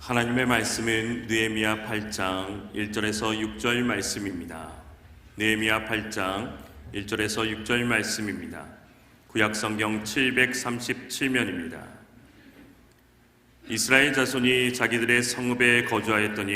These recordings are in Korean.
하나님의 말씀은 느헤미야 8장 1절에서 6절 말씀입니다. 느헤미야 8장 1절에서 6절 말씀입니다. 구약성경 737면입니다. 이스라엘 자손이 자기들의 성읍에 거주하였더니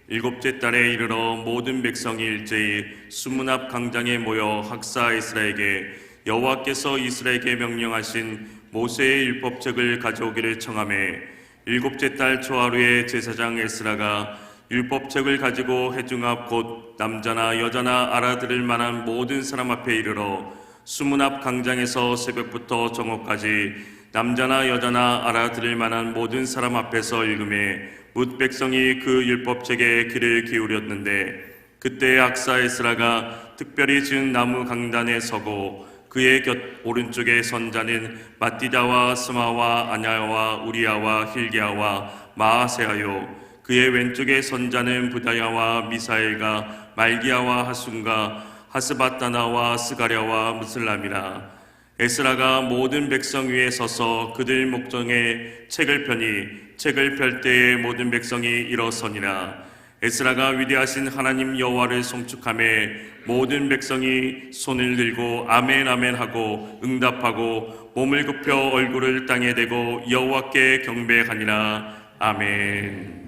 일곱째 달에 이르러 모든 백성이 일제히 수문 앞 광장에 모여 학사 에스라에게 여호와께서 이스라엘에게 명령하신 모세의 율법책을 가져오기를 청하매 일곱째 달 초하루에 제사장 에스라가 율법책을 가지고 회중 앞 곧 남자나 여자나 알아들을 만한 모든 사람 앞에 이르러 수문 앞 광장에서 새벽부터 정오까지 남자나 여자나 알아들을 만한 모든 사람 앞에서 읽음에 뭇 백성이 그 율법책에 귀를 기울였는데 그때 학사 에스라가 특별히 지은 나무 강단에 서고 그의 곁 오른쪽에 선 자는 마띠다와 스마와 아냐와 우리야와 힐기야와 마아세아요 그의 왼쪽에 선 자는 부다야와 미사엘과 말기야와 하순과 하스바다나와 스가랴와 무슬람이라. 에스라가 모든 백성 위에 서서 그들 목전에 책을 펴니 책을 펼 때에 모든 백성이 일어서니라. 에스라가 위대하신 하나님 여호와를 송축하매 모든 백성이 손을 들고 아멘 아멘 하고 응답하고 몸을 굽혀 얼굴을 땅에 대고 여호와께 경배하니라. 아멘.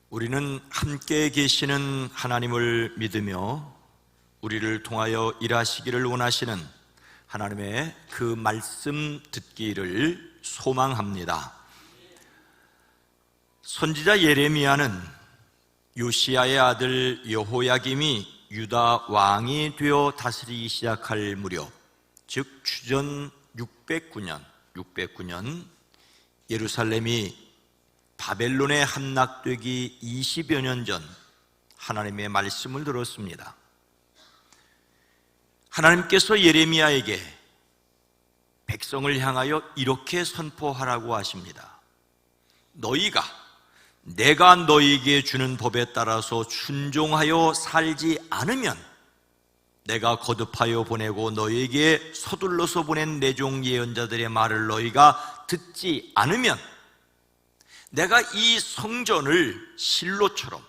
우리는 함께 계시는 하나님을 믿으며 우리를 통하여 일하시기를 원하시는 하나님의 그 말씀 듣기를 소망합니다. 선지자 예레미야는 요시야의 아들 여호야김이 유다 왕이 되어 다스리기 시작할 무렵, 즉 주전 609년 예루살렘이 바벨론에 함락되기 20여 년 전 하나님의 말씀을 들었습니다. 하나님께서 예레미야에게 백성을 향하여 이렇게 선포하라고 하십니다. 너희가 내가 너희에게 주는 법에 따라서 순종하여 살지 않으면 내가 거듭하여 보내고 너희에게 서둘러서 보낸 내 종 예언자들의 말을 너희가 듣지 않으면 내가 이 성전을 실로처럼,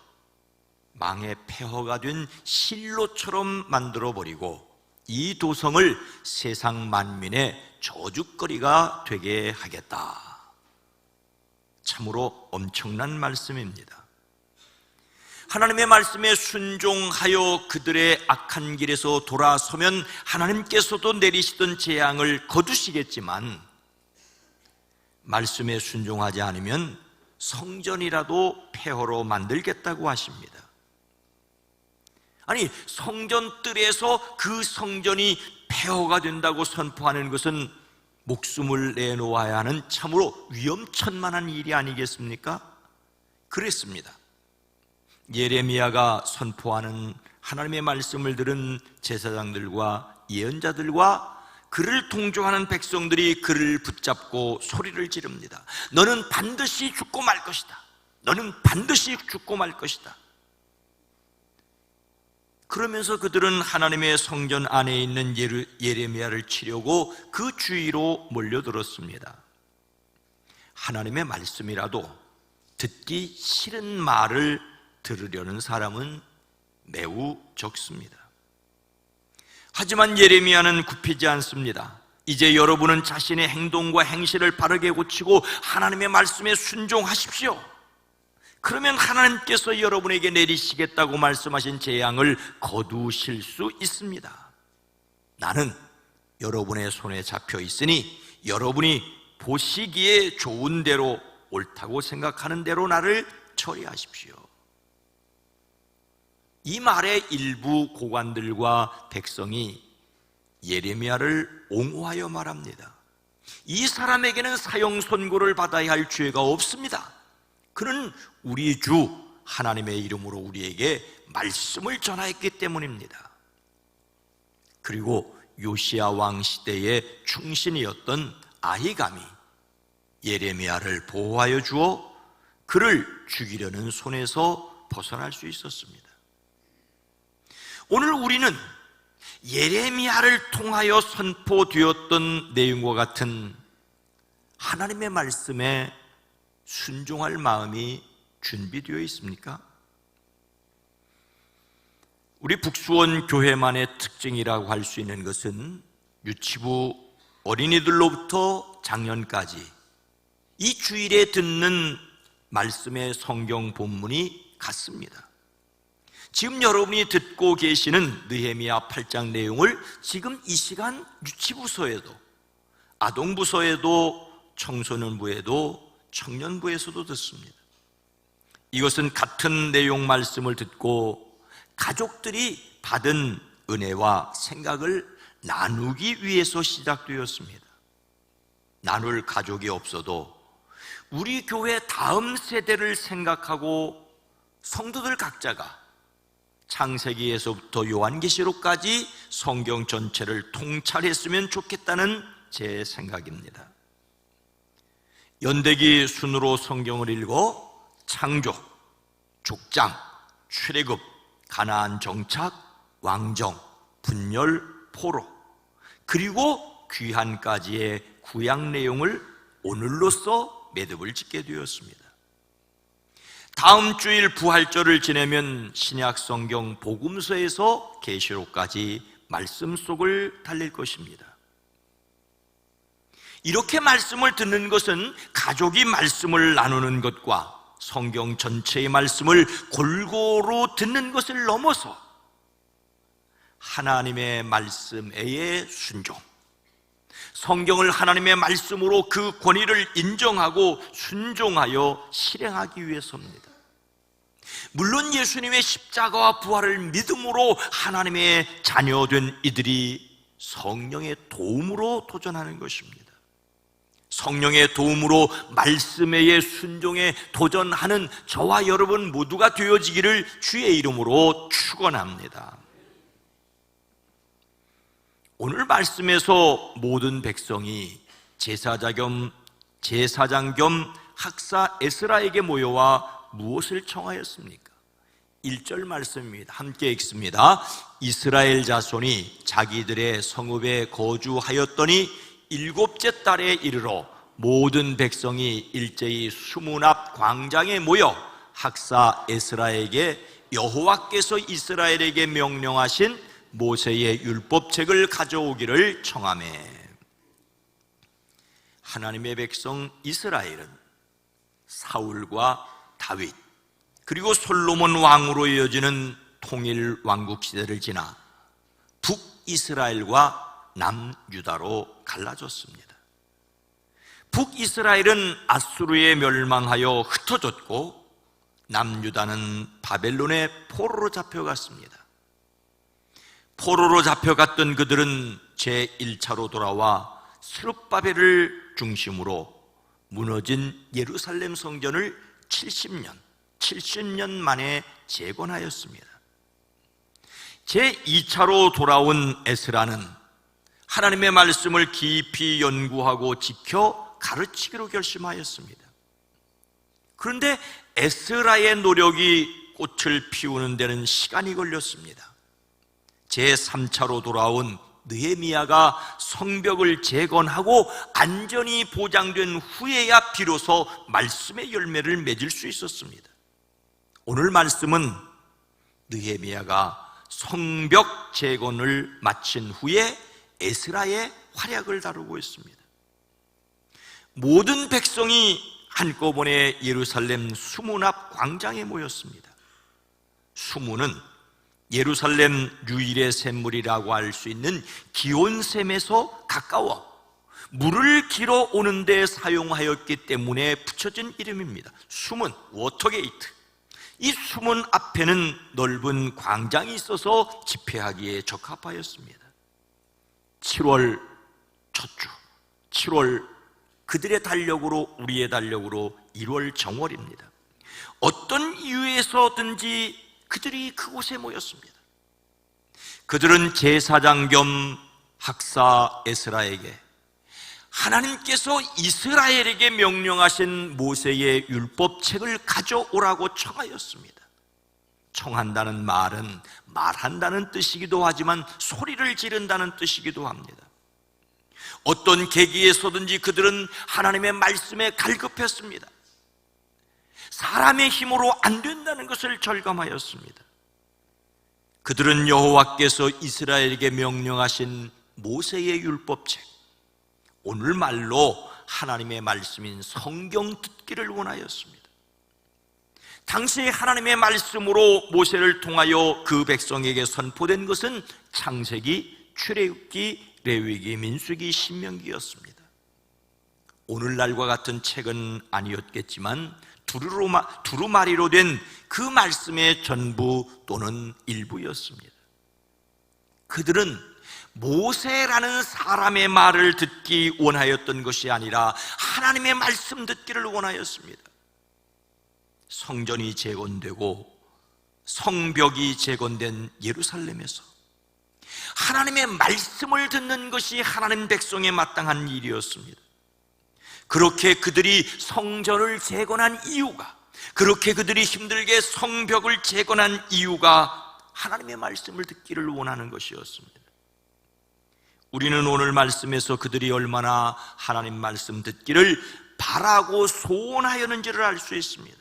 망의 폐허가 된 실로처럼 만들어버리고 이 도성을 세상 만민의 저주거리가 되게 하겠다. 참으로 엄청난 말씀입니다. 하나님의 말씀에 순종하여 그들의 악한 길에서 돌아서면 하나님께서도 내리시던 재앙을 거두시겠지만 말씀에 순종하지 않으면 성전이라도 폐허로 만들겠다고 하십니다. 아니, 성전 뜰에서 그 성전이 폐허가 된다고 선포하는 것은 목숨을 내놓아야 하는 참으로 위험천만한 일이 아니겠습니까? 그랬습니다. 예레미야가 선포하는 하나님의 말씀을 들은 제사장들과 예언자들과 그를 동조하는 백성들이 그를 붙잡고 소리를 지릅니다. 너는 반드시 죽고 말 것이다. 너는 반드시 죽고 말 것이다. 그러면서 그들은 하나님의 성전 안에 있는 예레미야를 치려고 그 주위로 몰려들었습니다. 하나님의 말씀이라도 듣기 싫은 말을 들으려는 사람은 매우 적습니다. 하지만 예레미야는 굽히지 않습니다. 이제 여러분은 자신의 행동과 행실을 바르게 고치고 하나님의 말씀에 순종하십시오. 그러면 하나님께서 여러분에게 내리시겠다고 말씀하신 재앙을 거두실 수 있습니다. 나는 여러분의 손에 잡혀 있으니 여러분이 보시기에 좋은 대로, 옳다고 생각하는 대로 나를 처리하십시오. 이 말에 일부 고관들과 백성이 예레미야를 옹호하여 말합니다. 이 사람에게는 사형 선고를 받아야 할 죄가 없습니다. 그는 우리 주 하나님의 이름으로 우리에게 말씀을 전하였기 때문입니다. 그리고 요시야 왕 시대의 충신이었던 아히감이 예레미야를 보호하여 주어 그를 죽이려는 손에서 벗어날 수 있었습니다. 오늘 우리는 예레미야를 통하여 선포되었던 내용과 같은 하나님의 말씀에 순종할 마음이 준비되어 있습니까? 우리 북수원 교회만의 특징이라고 할 수 있는 것은 유치부 어린이들로부터 장년까지 이 주일에 듣는 말씀의 성경 본문이 같습니다. 지금 여러분이 듣고 계시는 느헤미야 8장 내용을 지금 이 시간 유치부서에도, 아동부서에도, 청소년부에도, 청년부에서도 듣습니다. 이것은 같은 내용 말씀을 듣고 가족들이 받은 은혜와 생각을 나누기 위해서 시작되었습니다. 나눌 가족이 없어도 우리 교회 다음 세대를 생각하고 성도들 각자가 창세기에서부터 요한계시록까지 성경 전체를 통찰했으면 좋겠다는 제 생각입니다. 연대기 순으로 성경을 읽어 창조, 족장, 출애굽, 가나안 정착, 왕정, 분열, 포로, 그리고 귀한까지의 구약 내용을 오늘로써 매듭을 짓게 되었습니다. 다음 주일 부활절을 지내면 신약 성경 복음서에서 계시록까지 말씀 속을 달릴 것입니다. 이렇게 말씀을 듣는 것은 가족이 말씀을 나누는 것과 성경 전체의 말씀을 골고루 듣는 것을 넘어서 하나님의 말씀에 순종, 성경을 하나님의 말씀으로 그 권위를 인정하고 순종하여 실행하기 위해서입니다. 물론 예수님의 십자가와 부활을 믿음으로 하나님의 자녀된 이들이 성령의 도움으로 도전하는 것입니다. 성령의 도움으로 말씀에 순종에 도전하는 저와 여러분 모두가 되어지기를 주의 이름으로 축원합니다. 오늘 말씀에서 모든 백성이 제사장 겸 학사 에스라에게 모여와 무엇을 청하였습니까? 1절 말씀입니다. 함께 읽습니다. 이스라엘 자손이 자기들의 성읍에 거주하였더니 7째 달에 이르러 모든 백성이 일제히 수문 앞 광장에 모여 학사 에스라에게 여호와께서 이스라엘에게 명령하신 모세의 율법책을 가져오기를 청하매. 하나님의 백성 이스라엘은 사울과 다윗 그리고 솔로몬 왕으로 이어지는 통일 왕국 시대를 지나 북이스라엘과 남유다로 갈라졌습니다. 북이스라엘은 아수르에 멸망하여 흩어졌고 남유다는 바벨론의 포로로 잡혀갔습니다. 포로로 잡혀갔던 그들은 제1차로 돌아와 스룹바벨을 중심으로 무너진 예루살렘 성전을 70년 만에 재건하였습니다. 제2차로 돌아온 에스라는 하나님의 말씀을 깊이 연구하고 지켜 가르치기로 결심하였습니다. 그런데 에스라의 노력이 꽃을 피우는 데는 시간이 걸렸습니다. 제3차로 돌아온 느헤미야가 성벽을 재건하고 안전이 보장된 후에야 비로소 말씀의 열매를 맺을 수 있었습니다. 오늘 말씀은 느헤미야가 성벽 재건을 마친 후에 에스라의 활약을 다루고 있습니다. 모든 백성이 한꺼번에 예루살렘 수문 앞 광장에 모였습니다. 수문은 예루살렘 유일의 샘물이라고 할 수 있는 기온샘에서 가까워 물을 길어 오는 데 사용하였기 때문에 붙여진 이름입니다. 수문, 워터게이트. 이 수문 앞에는 넓은 광장이 있어서 집회하기에 적합하였습니다. 7월 첫 주, 7월 그들의 달력으로 우리의 달력으로 1월 정월입니다. 어떤 이유에서든지 그들이 그곳에 모였습니다. 그들은 제사장 겸 학사 에스라에게 하나님께서 이스라엘에게 명령하신 모세의 율법책을 가져오라고 청하였습니다. 청한다는 말은 말한다는 뜻이기도 하지만 소리를 지른다는 뜻이기도 합니다. 어떤 계기에서든지 그들은 하나님의 말씀에 갈급했습니다. 사람의 힘으로 안 된다는 것을 절감하였습니다. 그들은 여호와께서 이스라엘에게 명령하신 모세의 율법책, 오늘 말로 하나님의 말씀인 성경 듣기를 원하였습니다. 당시에 하나님의 말씀으로 모세를 통하여 그 백성에게 선포된 것은 창세기, 출애굽기, 레위기, 민수기, 신명기였습니다. 오늘날과 같은 책은 아니었겠지만 두루마리로 된 그 말씀의 전부 또는 일부였습니다. 그들은 모세라는 사람의 말을 듣기 원하였던 것이 아니라 하나님의 말씀 듣기를 원하였습니다. 성전이 재건되고 성벽이 재건된 예루살렘에서 하나님의 말씀을 듣는 것이 하나님 백성에 마땅한 일이었습니다. 그렇게 그들이 성전을 재건한 이유가, 그렇게 그들이 힘들게 성벽을 재건한 이유가 하나님의 말씀을 듣기를 원하는 것이었습니다. 우리는 오늘 말씀에서 그들이 얼마나 하나님 말씀 듣기를 바라고 소원하였는지를 알 수 있습니다.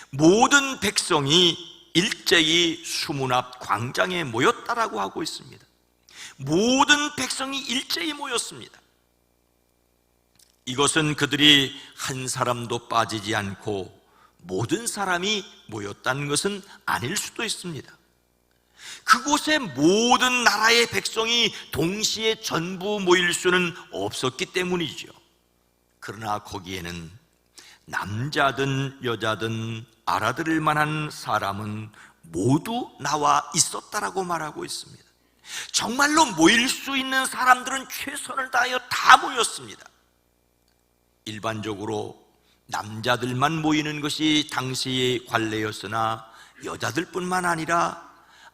모든 백성이 일제히 수문 앞 광장에 모였다라고 하고 있습니다. 모든 백성이 일제히 모였습니다. 이것은 그들이 한 사람도 빠지지 않고 모든 사람이 모였다는 것은 아닐 수도 있습니다. 그곳에 모든 나라의 백성이 동시에 전부 모일 수는 없었기 때문이죠. 그러나 거기에는 남자든 여자든 알아들을 만한 사람은 모두 나와 있었다라고 말하고 있습니다. 정말로 모일 수 있는 사람들은 최선을 다하여 다 모였습니다. 일반적으로 남자들만 모이는 것이 당시의 관례였으나 여자들뿐만 아니라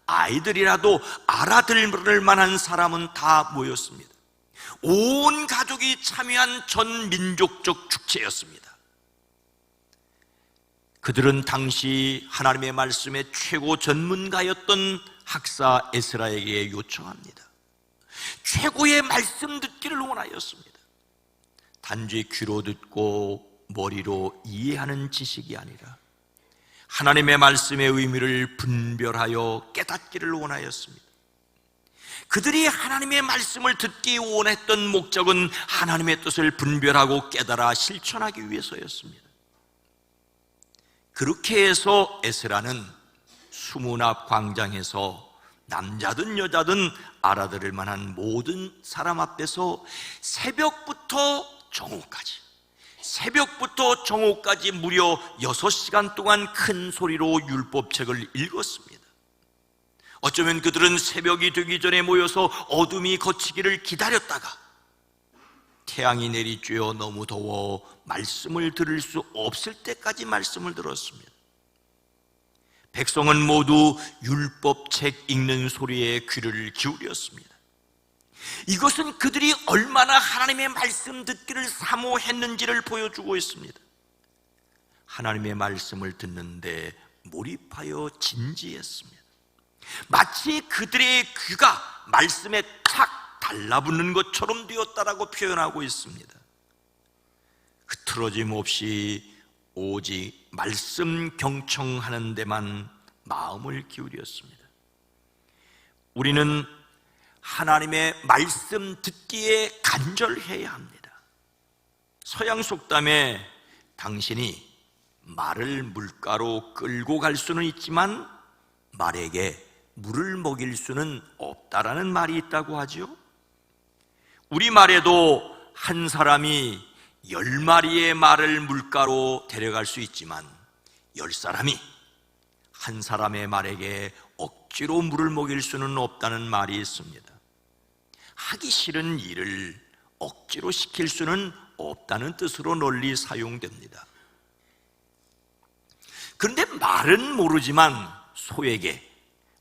아이들이라도 알아들을 만한 사람은 다 모였습니다. 온 가족이 참여한 전 민족적 축제였습니다. 그들은 당시 하나님의 말씀의 최고 전문가였던 학사 에스라에게 요청합니다. 최고의 말씀 듣기를 원하였습니다. 단지 귀로 듣고 머리로 이해하는 지식이 아니라 하나님의 말씀의 의미를 분별하여 깨닫기를 원하였습니다. 그들이 하나님의 말씀을 듣기 원했던 목적은 하나님의 뜻을 분별하고 깨달아 실천하기 위해서였습니다. 그렇게 해서 에스라는 수문 앞 광장에서 남자든 여자든 알아들을 만한 모든 사람 앞에서 새벽부터 정오까지 무려 6시간 동안 큰 소리로 율법책을 읽었습니다. 어쩌면 그들은 새벽이 되기 전에 모여서 어둠이 걷히기를 기다렸다가 태양이 내리쬐어 너무 더워 말씀을 들을 수 없을 때까지 말씀을 들었습니다. 백성은 모두 율법책 읽는 소리에 귀를 기울였습니다. 이것은 그들이 얼마나 하나님의 말씀 듣기를 사모했는지를 보여주고 있습니다. 하나님의 말씀을 듣는데 몰입하여 진지했습니다. 마치 그들의 귀가 말씀에 착 달라붙는 것처럼 되었다라고 표현하고 있습니다. 흐트러짐 없이 오직 말씀 경청하는 데만 마음을 기울였습니다. 우리는 하나님의 말씀 듣기에 간절해야 합니다. 서양 속담에 당신이 말을 물가로 끌고 갈 수는 있지만 말에게 물을 먹일 수는 없다라는 말이 있다고 하죠. 우리말에도 한 사람이 10마리의 말을 물가로 데려갈 수 있지만 10사람이 한 사람의 말에게 억지로 물을 먹일 수는 없다는 말이 있습니다. 하기 싫은 일을 억지로 시킬 수는 없다는 뜻으로 널리 사용됩니다. 그런데 말은 모르지만 소에게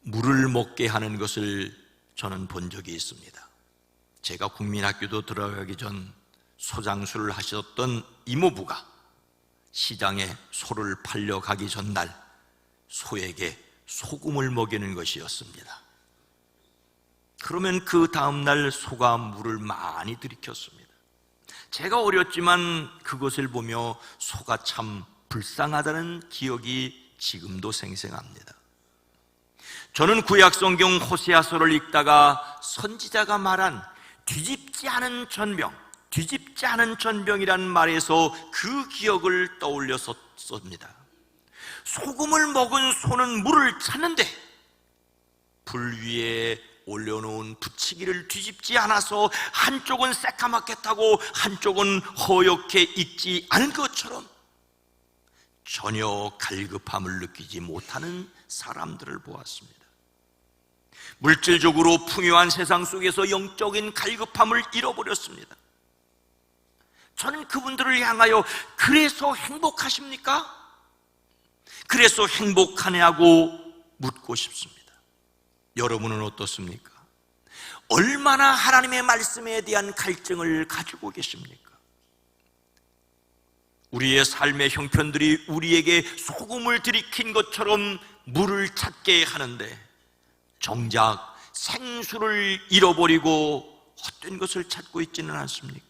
물을 먹게 하는 것을 저는 본 적이 있습니다. 제가 국민학교도 들어가기 전 소장수를 하셨던 이모부가 시장에 소를 팔려 가기 전날 소에게 소금을 먹이는 것이었습니다. 그러면 그 다음날 소가 물을 많이 들이켰습니다. 제가 어렸지만 그것을 보며 소가 참 불쌍하다는 기억이 지금도 생생합니다. 저는 구약성경 호세아서를 읽다가 선지자가 말한 뒤집지 않은 전병이라는 말에서 그 기억을 떠올렸었습니다. 소금을 먹은 소는 물을 찾는데 불 위에 올려놓은 부치기를 뒤집지 않아서 한쪽은 새까맣게 타고 한쪽은 허옇게 익지 않은 것처럼 전혀 갈급함을 느끼지 못하는 사람들을 보았습니다. 물질적으로 풍요한 세상 속에서 영적인 갈급함을 잃어버렸습니다. 저는 그분들을 향하여 그래서 행복하십니까? 그래서 행복하냐고 묻고 싶습니다. 여러분은 어떻습니까? 얼마나 하나님의 말씀에 대한 갈증을 가지고 계십니까? 우리의 삶의 형편들이 우리에게 소금을 들이킨 것처럼 물을 찾게 하는데 정작 생수를 잃어버리고 헛된 것을 찾고 있지는 않습니까?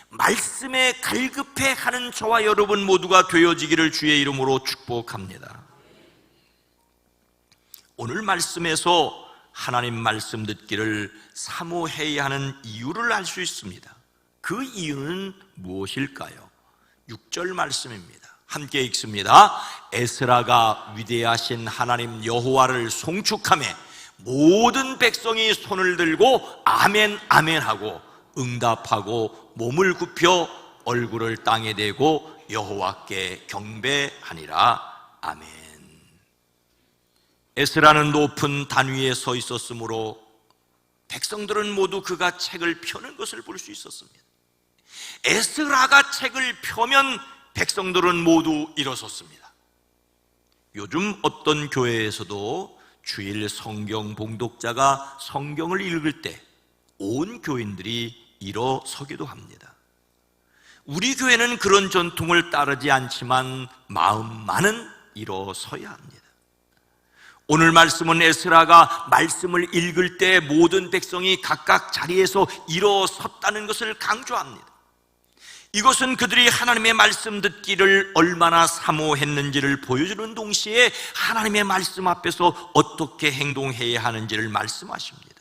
말씀에 갈급해하는 저와 여러분 모두가 되어지기를 주의 이름으로 축복합니다. 오늘 말씀에서 하나님 말씀 듣기를 사모해야 하는 이유를 알 수 있습니다. 그 이유는 무엇일까요? 6절 말씀입니다. 함께 읽습니다. 에스라가 위대하신 하나님 여호와를 송축하며 모든 백성이 손을 들고 아멘 아멘 하고 응답하고 몸을 굽혀 얼굴을 땅에 대고 여호와께 경배하니라. 아멘. 에스라는 높은 단 위에 서 있었으므로 백성들은 모두 그가 책을 펴는 것을 볼 수 있었습니다. 에스라가 책을 펴면 백성들은 모두 일어섰습니다. 요즘 어떤 교회에서도 주일 성경 봉독자가 성경을 읽을 때 온 교인들이 일어서기도 합니다. 우리 교회는 그런 전통을 따르지 않지만 마음만은 일어서야 합니다. 오늘 말씀은 에스라가 말씀을 읽을 때 모든 백성이 각각 자리에서 일어섰다는 것을 강조합니다. 이것은 그들이 하나님의 말씀 듣기를 얼마나 사모했는지를 보여주는 동시에 하나님의 말씀 앞에서 어떻게 행동해야 하는지를 말씀하십니다.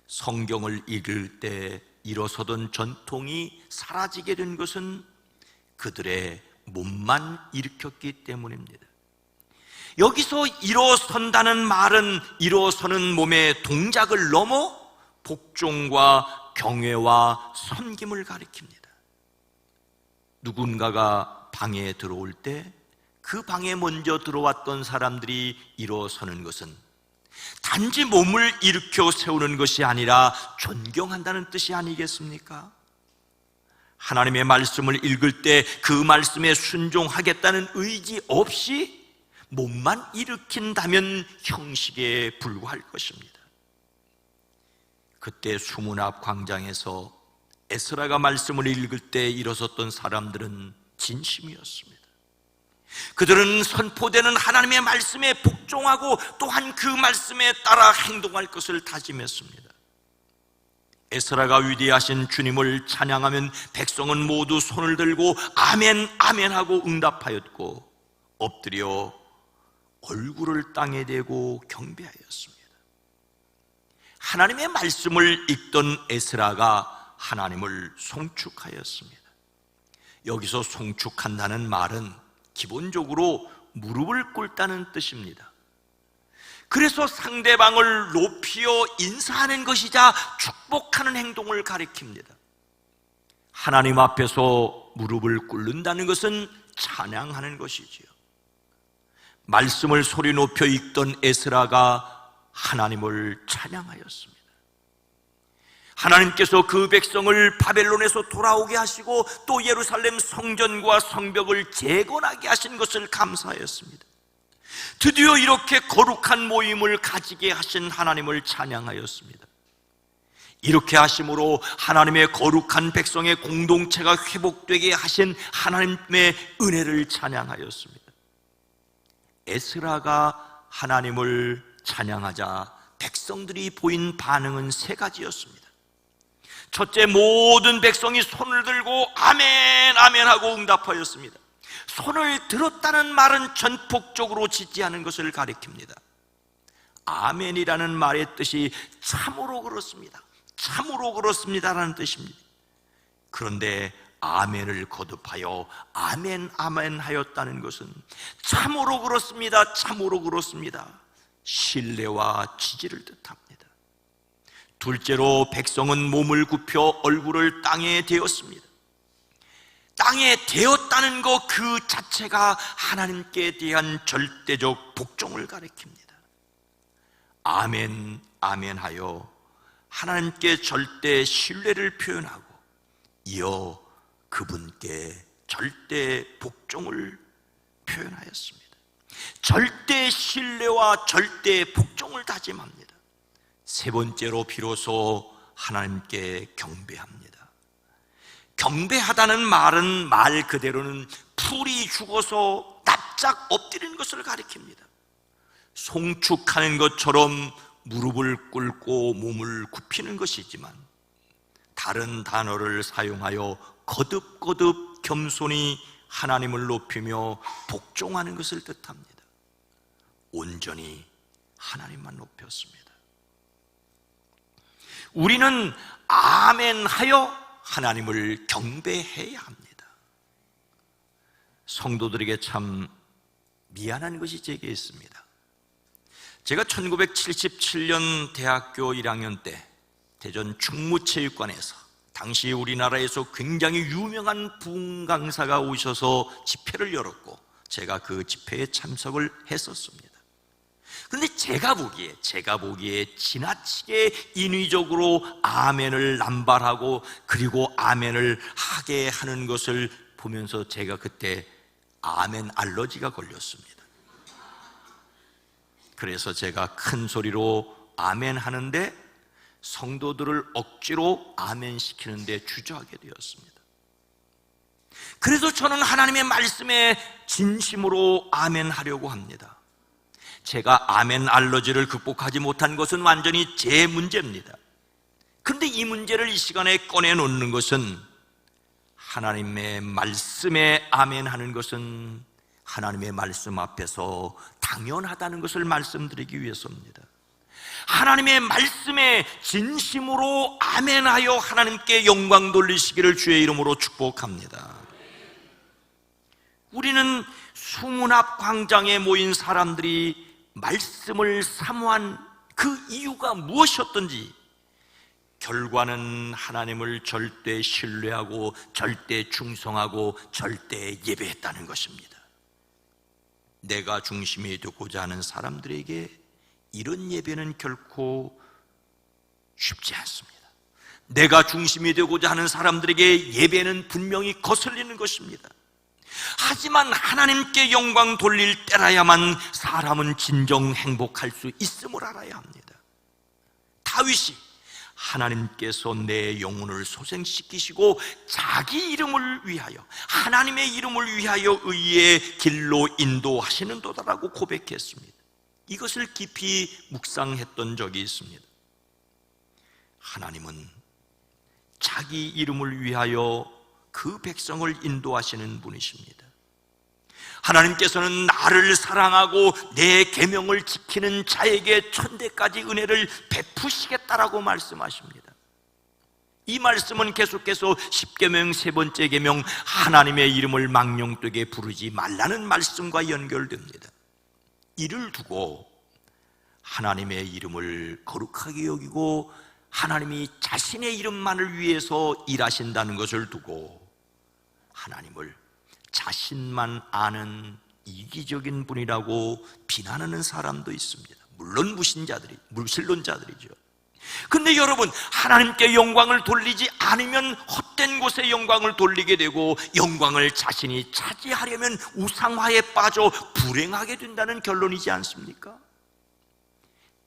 성경을 읽을 때 일어서던 전통이 사라지게 된 것은 그들의 몸만 일으켰기 때문입니다. 여기서 일어선다는 말은 일어서는 몸의 동작을 넘어 복종과 경외와 섬김을 가리킵니다. 누군가가 방에 들어올 때 그 방에 먼저 들어왔던 사람들이 일어서는 것은 단지 몸을 일으켜 세우는 것이 아니라 존경한다는 뜻이 아니겠습니까? 하나님의 말씀을 읽을 때 그 말씀에 순종하겠다는 의지 없이 몸만 일으킨다면 형식에 불과할 것입니다. 그때 수문 앞 광장에서 에스라가 말씀을 읽을 때 일어섰던 사람들은 진심이었습니다. 그들은 선포되는 하나님의 말씀에 복종하고 또한 그 말씀에 따라 행동할 것을 다짐했습니다. 에스라가 위대하신 주님을 찬양하면 백성은 모두 손을 들고 아멘 아멘 하고 응답하였고 엎드려 얼굴을 땅에 대고 경배하였습니다. 하나님의 말씀을 읽던 에스라가 하나님을 송축하였습니다. 여기서 송축한다는 말은 기본적으로 무릎을 꿇다는 뜻입니다. 그래서 상대방을 높이어 인사하는 것이자 축복하는 행동을 가리킵니다. 하나님 앞에서 무릎을 꿇는다는 것은 찬양하는 것이지요. 말씀을 소리 높여 읽던 에스라가 하나님을 찬양하였습니다. 하나님께서 그 백성을 바벨론에서 돌아오게 하시고 또 예루살렘 성전과 성벽을 재건하게 하신 것을 감사하였습니다. 드디어 이렇게 거룩한 모임을 가지게 하신 하나님을 찬양하였습니다. 이렇게 하심으로 하나님의 거룩한 백성의 공동체가 회복되게 하신 하나님의 은혜를 찬양하였습니다. 에스라가 하나님을 찬양하자 백성들이 보인 반응은 세 가지였습니다. 첫째, 모든 백성이 손을 들고 아멘 아멘 하고 응답하였습니다. 손을 들었다는 말은 전폭적으로 지지하는 것을 가리킵니다. 아멘이라는 말의 뜻이 참으로 그렇습니다, 참으로 그렇습니다라는 뜻입니다. 그런데 아멘을 거듭하여 아멘 아멘 하였다는 것은 참으로 그렇습니다, 참으로 그렇습니다, 신뢰와 지지를 뜻합니다. 둘째로 백성은 몸을 굽혀 얼굴을 땅에 대었습니다. 땅에 대었다는 것 그 자체가 하나님께 대한 절대적 복종을 가리킵니다. 아멘 아멘 하여 하나님께 절대 신뢰를 표현하고 이어 그분께 절대 복종을 표현하였습니다. 절대 신뢰와 절대 복종을 다짐합니다. 세 번째로 비로소 하나님께 경배합니다. 경배하다는 말은 말 그대로는 풀이 죽어서 납작 엎드리는 것을 가리킵니다. 송축하는 것처럼 무릎을 꿇고 몸을 굽히는 것이지만 다른 단어를 사용하여 거듭거듭 겸손히 하나님을 높이며 복종하는 것을 뜻합니다. 온전히 하나님만 높였습니다. 우리는 아멘하여 하나님을 경배해야 합니다. 성도들에게 참 미안한 것이 제게 있습니다. 제가 1977년 대학교 1학년 때 대전 충무체육관에서 당시 우리나라에서 굉장히 유명한 부흥 강사가 오셔서 집회를 열었고 제가 그 집회에 참석을 했었습니다. 그런데 제가 보기에 지나치게 인위적으로 아멘을 남발하고 그리고 아멘을 하게 하는 것을 보면서 제가 그때 아멘 알러지가 걸렸습니다. 그래서 제가 큰 소리로 아멘 하는데 성도들을 억지로 아멘 시키는데 주저하게 되었습니다. 그래서 저는 하나님의 말씀에 진심으로 아멘 하려고 합니다. 제가 아멘 알러지를 극복하지 못한 것은 완전히 제 문제입니다. 그런데 이 문제를 이 시간에 꺼내놓는 것은 하나님의 말씀에 아멘 하는 것은 하나님의 말씀 앞에서 당연하다는 것을 말씀드리기 위해서입니다. 하나님의 말씀에 진심으로 아멘하여 하나님께 영광 돌리시기를 주의 이름으로 축복합니다. 우리는 수문 앞 광장에 모인 사람들이 말씀을 사모한 그 이유가 무엇이었던지 결과는 하나님을 절대 신뢰하고 절대 충성하고 절대 예배했다는 것입니다. 내가 중심이 되고자 하는 사람들에게 이런 예배는 결코 쉽지 않습니다. 내가 중심이 되고자 하는 사람들에게 예배는 분명히 거슬리는 것입니다. 하지만 하나님께 영광 돌릴 때라야만 사람은 진정 행복할 수 있음을 알아야 합니다. 다윗이 하나님께서 내 영혼을 소생시키시고 자기 이름을 위하여 하나님의 이름을 위하여 의의 길로 인도하시는도다라고 고백했습니다. 이것을 깊이 묵상했던 적이 있습니다. 하나님은 자기 이름을 위하여 그 백성을 인도하시는 분이십니다. 하나님께서는 나를 사랑하고 내 계명을 지키는 자에게 천대까지 은혜를 베푸시겠다라고 말씀하십니다. 이 말씀은 계속해서 10계명 세 번째 계명 하나님의 이름을 망령되게 부르지 말라는 말씀과 연결됩니다. 이를 두고 하나님의 이름을 거룩하게 여기고 하나님이 자신의 이름만을 위해서 일하신다는 것을 두고 하나님을 자신만 아는 이기적인 분이라고 비난하는 사람도 있습니다. 물론 무신론자들이죠. 근데 여러분, 하나님께 영광을 돌리지 않으면 헛된 곳에 영광을 돌리게 되고 영광을 자신이 차지하려면 우상화에 빠져 불행하게 된다는 결론이지 않습니까?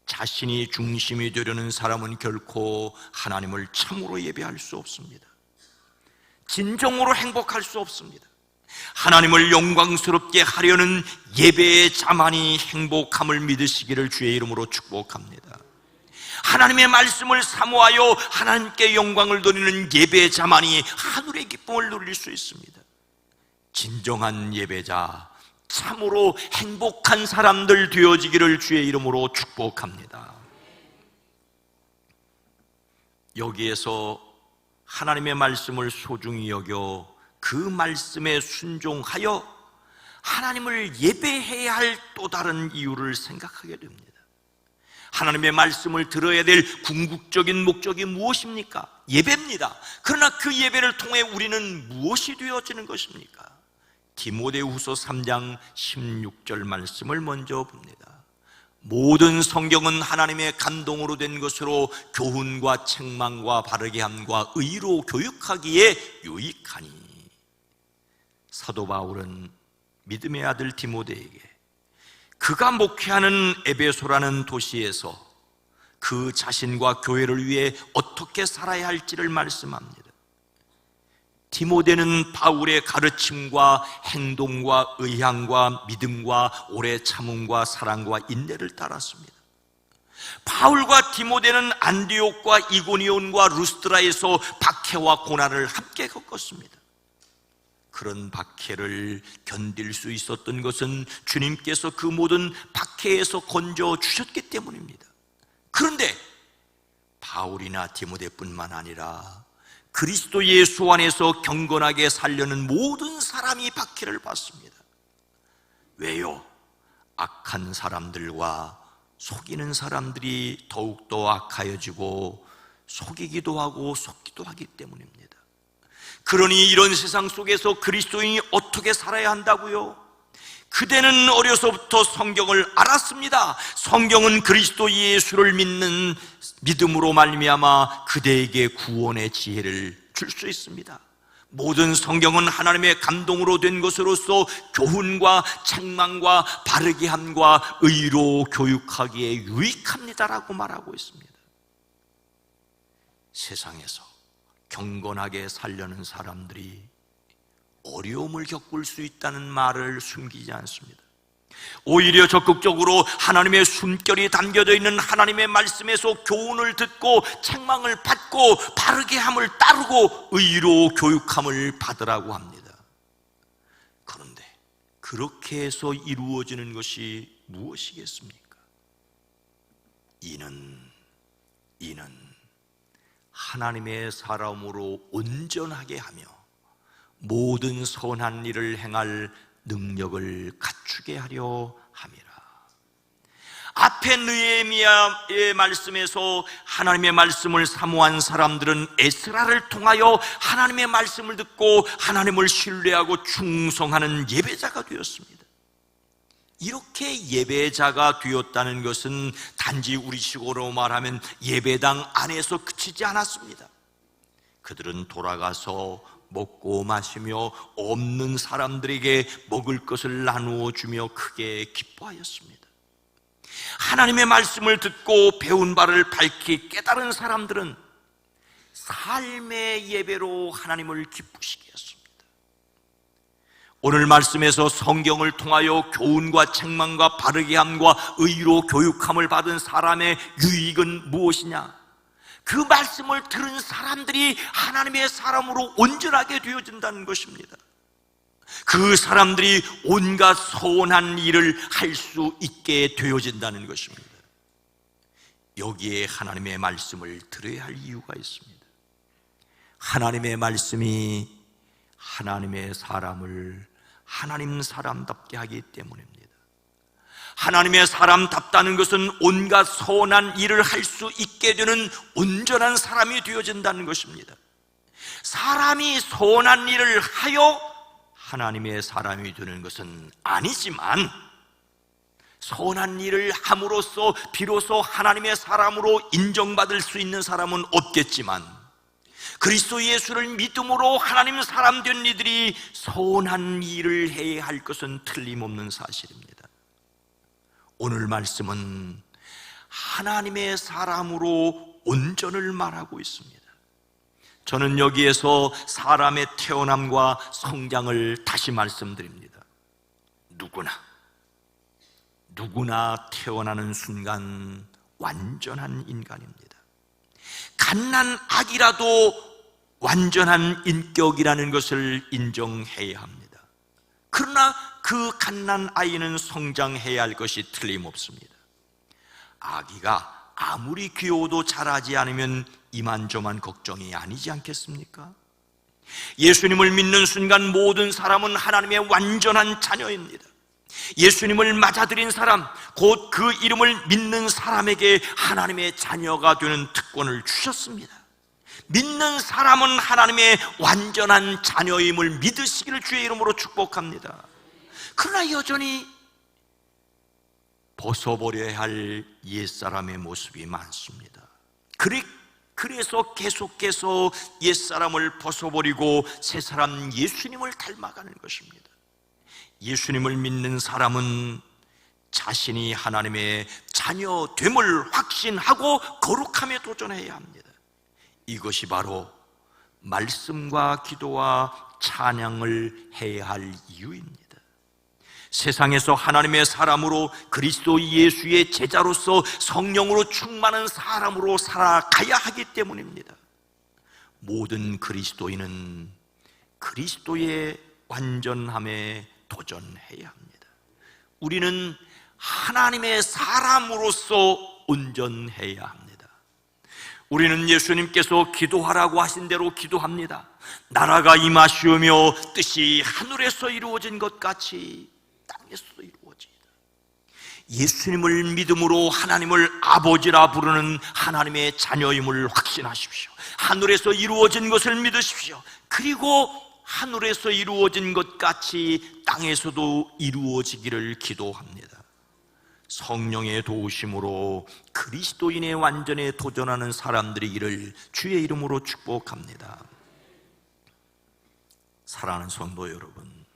자신이 중심이 되려는 사람은 결코 하나님을 참으로 예배할 수 없습니다. 진정으로 행복할 수 없습니다. 하나님을 영광스럽게 하려는 예배의 자만이 행복함을 믿으시기를 주의 이름으로 축복합니다. 하나님의 말씀을 사모하여 하나님께 영광을 돌리는 예배의 자만이 하늘의 기쁨을 누릴 수 있습니다. 진정한 예배자, 참으로 행복한 사람들 되어지기를 주의 이름으로 축복합니다. 여기에서 하나님의 말씀을 소중히 여겨 그 말씀에 순종하여 하나님을 예배해야 할 또 다른 이유를 생각하게 됩니다. 하나님의 말씀을 들어야 될 궁극적인 목적이 무엇입니까? 예배입니다. 그러나 그 예배를 통해 우리는 무엇이 되어지는 것입니까? 디모데후서 3장 16절 말씀을 먼저 봅니다. 모든 성경은 하나님의 감동으로 된 것으로 교훈과 책망과 바르게 함과 의로 교육하기에 유익하니. 사도 바울은 믿음의 아들 디모데에게 그가 목회하는 에베소라는 도시에서 그 자신과 교회를 위해 어떻게 살아야 할지를 말씀합니다. 디모데는 바울의 가르침과 행동과 의향과 믿음과 오래 참음과 사랑과 인내를 따랐습니다. 바울과 디모데는 안디옥과 이고니온과 루스드라에서 박해와 고난을 함께 겪었습니다. 그런 박해를 견딜 수 있었던 것은 주님께서 그 모든 박해에서 건져 주셨기 때문입니다. 그런데 바울이나 디모데뿐만 아니라 그리스도 예수 안에서 경건하게 살려는 모든 사람이 박해를 받습니다. 왜요? 악한 사람들과 속이는 사람들이 더욱더 악하여지고 속이기도 하고 속기도 하기 때문입니다. 그러니 이런 세상 속에서 그리스도인이 어떻게 살아야 한다고요? 그대는 어려서부터 성경을 알았습니다. 성경은 그리스도 예수를 믿는 믿음으로 말미암아 그대에게 구원의 지혜를 줄 수 있습니다. 모든 성경은 하나님의 감동으로 된 것으로서 교훈과 책망과 바르게 함과 의로 교육하기에 유익합니다라고 말하고 있습니다. 세상에서 경건하게 살려는 사람들이 어려움을 겪을 수 있다는 말을 숨기지 않습니다. 오히려 적극적으로 하나님의 숨결이 담겨져 있는 하나님의 말씀에서 교훈을 듣고 책망을 받고 바르게 함을 따르고 의로 교육함을 받으라고 합니다. 그런데 그렇게 해서 이루어지는 것이 무엇이겠습니까? 이는 하나님의 사람으로 온전하게 하며 모든 선한 일을 행할 능력을 갖추게 하려 함이라. 앞에 느헤미야의 말씀에서 하나님의 말씀을 사모한 사람들은 에스라를 통하여 하나님의 말씀을 듣고 하나님을 신뢰하고 충성하는 예배자가 되었습니다. 이렇게 예배자가 되었다는 것은 단지 우리식으로 말하면 예배당 안에서 그치지 않았습니다. 그들은 돌아가서 먹고 마시며 없는 사람들에게 먹을 것을 나누어 주며 크게 기뻐하였습니다. 하나님의 말씀을 듣고 배운 바를 밝히 깨달은 사람들은 삶의 예배로 하나님을 기쁘시게 했습니다. 오늘 말씀에서 성경을 통하여 교훈과 책망과 바르게 함과 의로 교육함을 받은 사람의 유익은 무엇이냐? 그 말씀을 들은 사람들이 하나님의 사람으로 온전하게 되어진다는 것입니다. 그 사람들이 온갖 선한 일을 할 수 있게 되어진다는 것입니다. 여기에 하나님의 말씀을 들어야 할 이유가 있습니다. 하나님의 말씀이 하나님의 사람을 하나님 사람답게 하기 때문입니다. 하나님의 사람답다는 것은 온갖 선한 일을 할 수 있게 되는 온전한 사람이 되어진다는 것입니다. 사람이 선한 일을 하여 하나님의 사람이 되는 것은 아니지만 선한 일을 함으로써 비로소 하나님의 사람으로 인정받을 수 있는 사람은 없겠지만 그리스도 예수를 믿음으로 하나님 사람 된 이들이 선한 일을 해야 할 것은 틀림없는 사실입니다. 오늘 말씀은 하나님의 사람으로 온전을 말하고 있습니다. 저는 여기에서 사람의 태어남과 성장을 다시 말씀드립니다. 누구나 태어나는 순간 완전한 인간입니다. 갓난 아기라도 완전한 인격이라는 것을 인정해야 합니다. 그러나 그 갓난 아이는 성장해야 할 것이 틀림없습니다. 아기가 아무리 귀여워도 자라지 않으면 이만저만 걱정이 아니지 않겠습니까? 예수님을 믿는 순간 모든 사람은 하나님의 완전한 자녀입니다. 예수님을 맞아들인 사람, 곧 그 이름을 믿는 사람에게 하나님의 자녀가 되는 특권을 주셨습니다. 믿는 사람은 하나님의 완전한 자녀임을 믿으시기를 주의 이름으로 축복합니다. 그러나 여전히 벗어버려야 할 옛사람의 모습이 많습니다. 그래서 계속해서 옛사람을 벗어버리고 새사람 예수님을 닮아가는 것입니다. 예수님을 믿는 사람은 자신이 하나님의 자녀됨을 확신하고 거룩함에 도전해야 합니다. 이것이 바로 말씀과 기도와 찬양을 해야 할 이유입니다. 세상에서 하나님의 사람으로 그리스도 예수의 제자로서 성령으로 충만한 사람으로 살아가야 하기 때문입니다. 모든 그리스도인은 그리스도의 완전함에 도전해야 합니다. 우리는 하나님의 사람으로서 온전해야 합니다. 우리는 예수님께서 기도하라고 하신 대로 기도합니다. 나라가 임하시오며 뜻이 하늘에서 이루어진 것 같이 땅에서도 이루어지이다. 예수님을 믿음으로 하나님을 아버지라 부르는 하나님의 자녀임을 확신하십시오. 하늘에서 이루어진 것을 믿으십시오. 그리고 하늘에서 이루어진 것 같이 땅에서도 이루어지기를 기도합니다. 성령의 도우심으로 그리스도인의 완전에 도전하는 사람들이기를 주의 이름으로 축복합니다. 사랑하는 성도 여러분,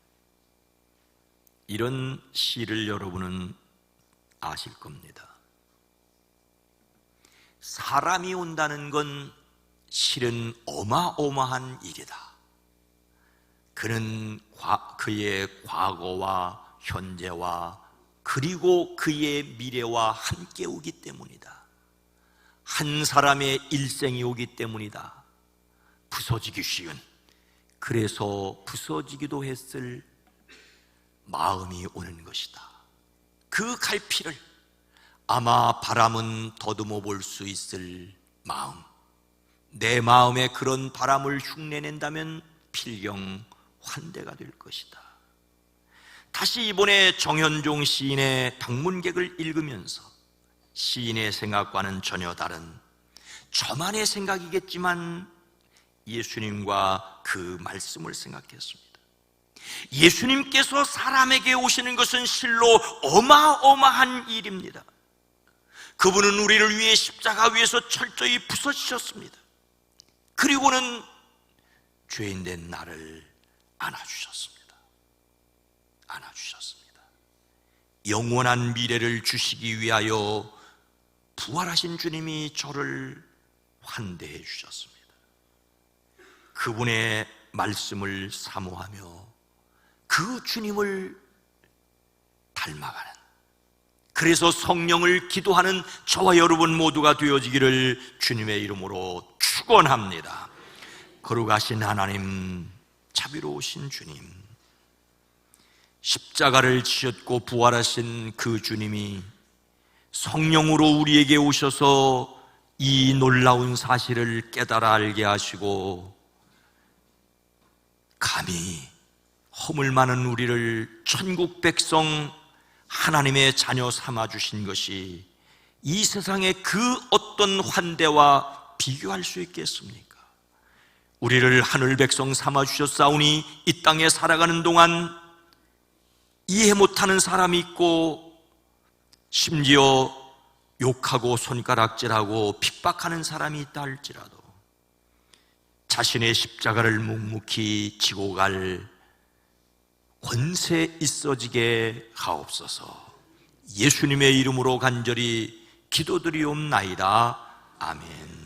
이런 시를 여러분은 아실 겁니다. 사람이 온다는 건 실은 어마어마한 일이다. 그는 그의 과거와 현재와 그리고 그의 미래와 함께 오기 때문이다. 한 사람의 일생이 오기 때문이다. 부서지기 쉬운, 그래서 부서지기도 했을 마음이 오는 것이다. 그 갈피를 아마 바람은 더듬어 볼 수 있을 마음, 내 마음에 그런 바람을 흉내낸다면 필경 환대가 될 것이다. 다시 이번에 정현종 시인의 방문객을 읽으면서 시인의 생각과는 전혀 다른 저만의 생각이겠지만 예수님과 그 말씀을 생각했습니다. 예수님께서 사람에게 오시는 것은 실로 어마어마한 일입니다. 그분은 우리를 위해 십자가 위에서 철저히 부서지셨습니다. 그리고는 죄인된 나를 안아주셨습니다. 영원한 미래를 주시기 위하여 부활하신 주님이 저를 환대해 주셨습니다. 그분의 말씀을 사모하며 그 주님을 닮아가는, 그래서 성령을 기도하는 저와 여러분 모두가 되어지기를 주님의 이름으로 축원합니다. 거룩하신 하나님, 자비로우신 주님, 십자가를 지셨고 부활하신 그 주님이 성령으로 우리에게 오셔서 이 놀라운 사실을 깨달아 알게 하시고 감히 허물 많은 우리를 천국 백성 하나님의 자녀 삼아주신 것이 이 세상의 그 어떤 환대와 비교할 수 있겠습니까? 우리를 하늘 백성 삼아주셨사오니 이 땅에 살아가는 동안 이해 못하는 사람이 있고 심지어 욕하고 손가락질하고 핍박하는 사람이 있다 할지라도 자신의 십자가를 묵묵히 지고 갈 권세 있어지게 하옵소서. 예수님의 이름으로 간절히 기도드리옵나이다. 아멘.